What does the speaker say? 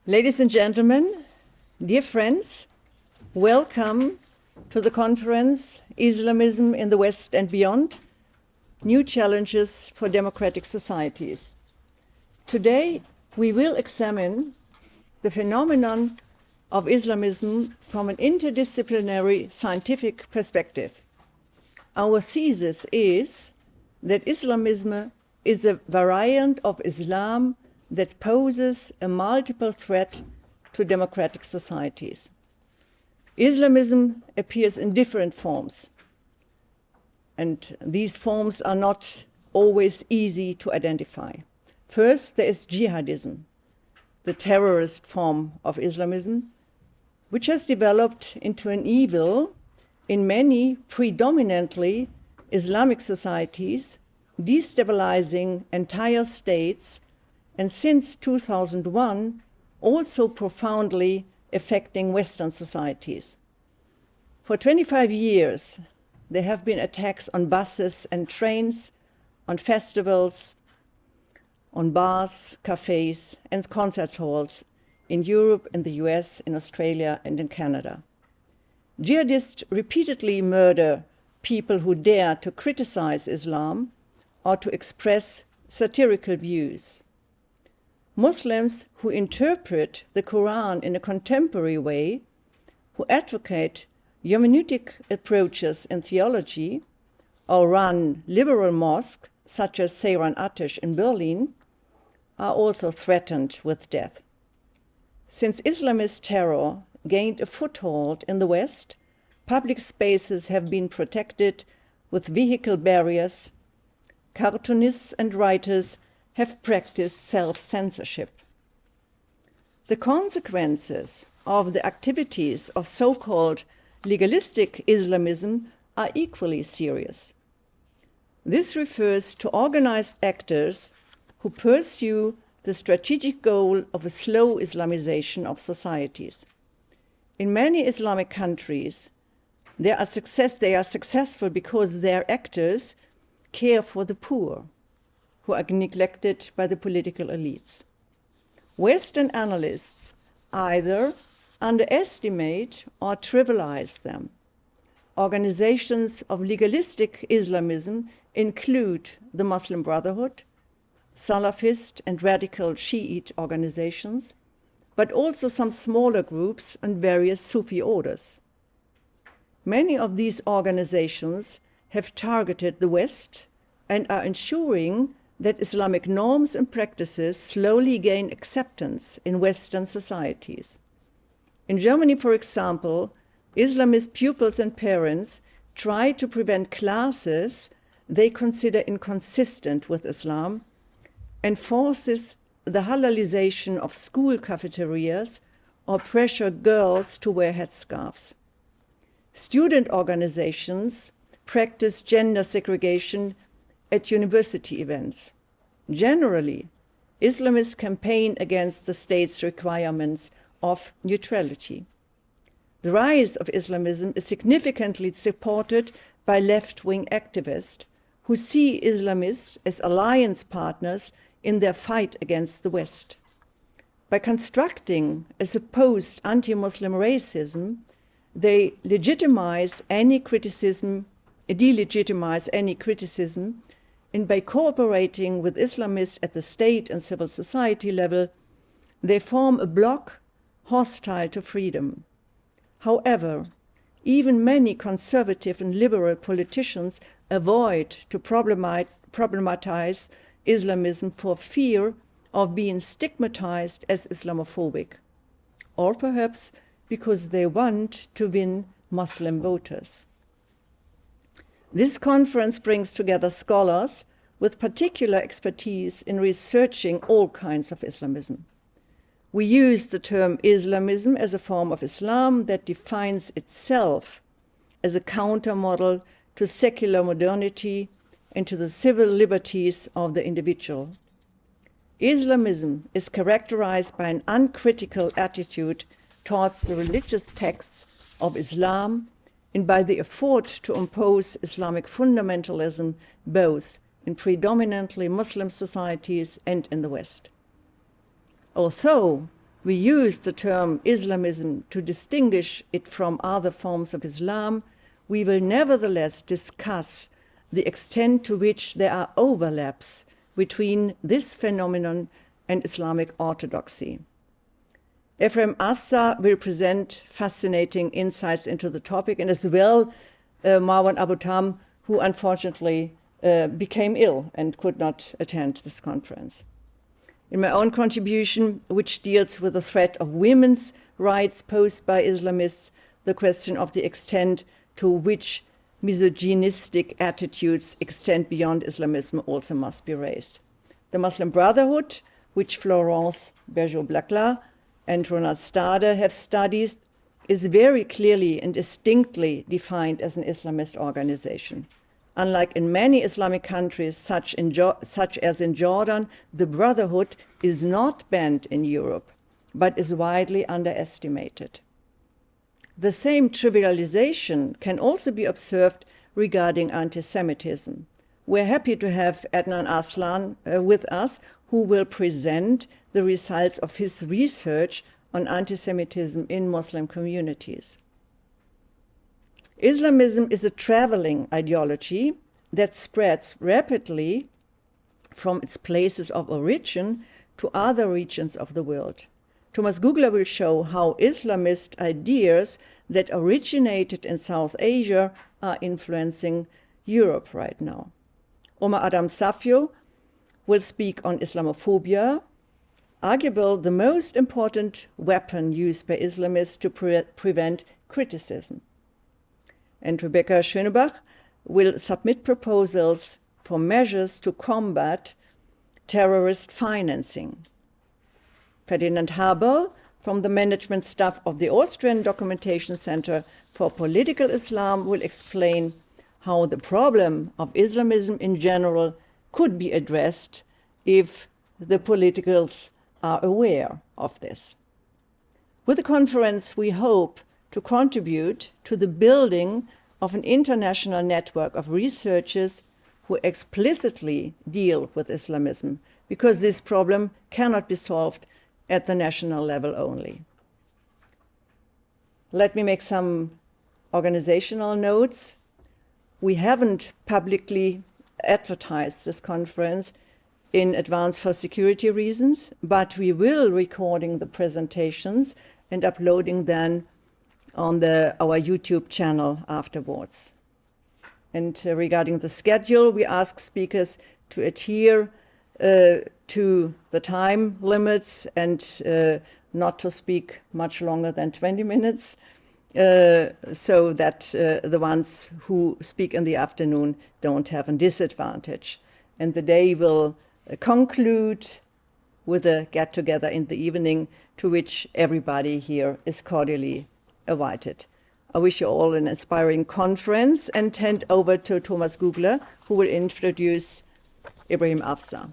Ladies and gentlemen, dear friends, welcome to the conference Islamism in the West and Beyond, New Challenges for Democratic Societies. Today, we will examine the phenomenon of Islamism from an interdisciplinary scientific perspective. Our thesis is that Islamism is a variant of Islam that poses a multiple threat to democratic societies. Islamism appears in different forms, and these forms are not always easy to identify. First, there is jihadism, the terrorist form of Islamism, which has developed into an evil in many predominantly Islamic societies, destabilizing entire states, and since 2001, also profoundly affecting Western societies. For 25 years, there have been attacks on buses and trains, on festivals, on bars, cafes, and concert halls in Europe, in the US, in Australia, and in Canada. Jihadists repeatedly murder people who dare to criticize Islam or to express satirical views. Muslims who interpret the Quran in a contemporary way, who advocate hermeneutic approaches in theology, or run liberal mosques, such as Seyran Ateş in Berlin, are also threatened with death. Since Islamist terror gained a foothold in the West, public spaces have been protected with vehicle barriers. Cartoonists and writers have practiced self-censorship. The consequences of the activities of so-called legalistic Islamism are equally serious. This refers to organized actors who pursue the strategic goal of a slow Islamization of societies. In many Islamic countries, they are successful because their actors care for the poor, who are neglected by the political elites. Western analysts either underestimate or trivialize them. Organizations of legalistic Islamism include the Muslim Brotherhood, Salafist and radical Shiite organizations, but also some smaller groups and various Sufi orders. Many of these organizations have targeted the West and are ensuring that Islamic norms and practices slowly gain acceptance in Western societies. In Germany, for example, Islamist pupils and parents try to prevent classes they consider inconsistent with Islam and forces the halalization of school cafeterias or pressure girls to wear headscarves. Student organizations practice gender segregation at university events. Generally, Islamists campaign against the state's requirements of neutrality. The rise of Islamism is significantly supported by left-wing activists who see Islamists as alliance partners in their fight against the West. By constructing a supposed anti-Muslim racism, they delegitimize any criticism, and by cooperating with Islamists at the state and civil society level, they form a bloc hostile to freedom. However, even many conservative and liberal politicians avoid to problematize Islamism for fear of being stigmatized as Islamophobic, or perhaps because they want to win Muslim voters. This conference brings together scholars with particular expertise in researching all kinds of Islamism. We use the term Islamism as a form of Islam that defines itself as a countermodel to secular modernity and to the civil liberties of the individual. Islamism is characterized by an uncritical attitude towards the religious texts of Islam and by the effort to impose Islamic fundamentalism both in predominantly Muslim societies and in the West. Although we use the term Islamism to distinguish it from other forms of Islam, we will nevertheless discuss the extent to which there are overlaps between this phenomenon and Islamic orthodoxy. Ephraim Afza will present fascinating insights into the topic, and as well Marwan Abutam, who unfortunately became ill and could not attend this conference. In my own contribution, which deals with the threat of women's rights posed by Islamists, the question of the extent to which misogynistic attitudes extend beyond Islamism also must be raised. The Muslim Brotherhood, which Florence Bergeau-Blacla and Ronald Stade have studied, is very clearly and distinctly defined as an Islamist organization. Unlike in many Islamic countries, such as in Jordan, the Brotherhood is not banned in Europe, but is widely underestimated. The same trivialization can also be observed regarding anti-Semitism. We're happy to have Adnan Aslan with us, who will present the results of his research on anti-Semitism in Muslim communities. Islamism is a traveling ideology that spreads rapidly from its places of origin to other regions of the world. Thomas Gugler will show how Islamist ideas that originated in South Asia are influencing Europe right now. Omar Adam Safio will speak on Islamophobia, arguably the most important weapon used by Islamists to prevent criticism. And Rebecca Schönebach will submit proposals for measures to combat terrorist financing. Ferdinand Haberl, from the management staff of the Austrian Documentation Center for Political Islam, will explain how the problem of Islamism in general could be addressed if the politicals are aware of this. With the conference, we hope to contribute to the building of an international network of researchers who explicitly deal with Islamism, because this problem cannot be solved at the national level only. Let me make some organizational notes. We haven't publicly advertised this conference in advance for security reasons, but we will recording the presentations and uploading them on our YouTube channel afterwards. And regarding the schedule, we ask speakers to adhere to the time limits and not to speak much longer than 20 minutes, so that the ones who speak in the afternoon don't have a disadvantage. And the day will conclude with a get-together in the evening, to which everybody here is cordially invited. I wish you all an inspiring conference and hand over to Thomas Gugler, who will introduce Ibrahim Afza.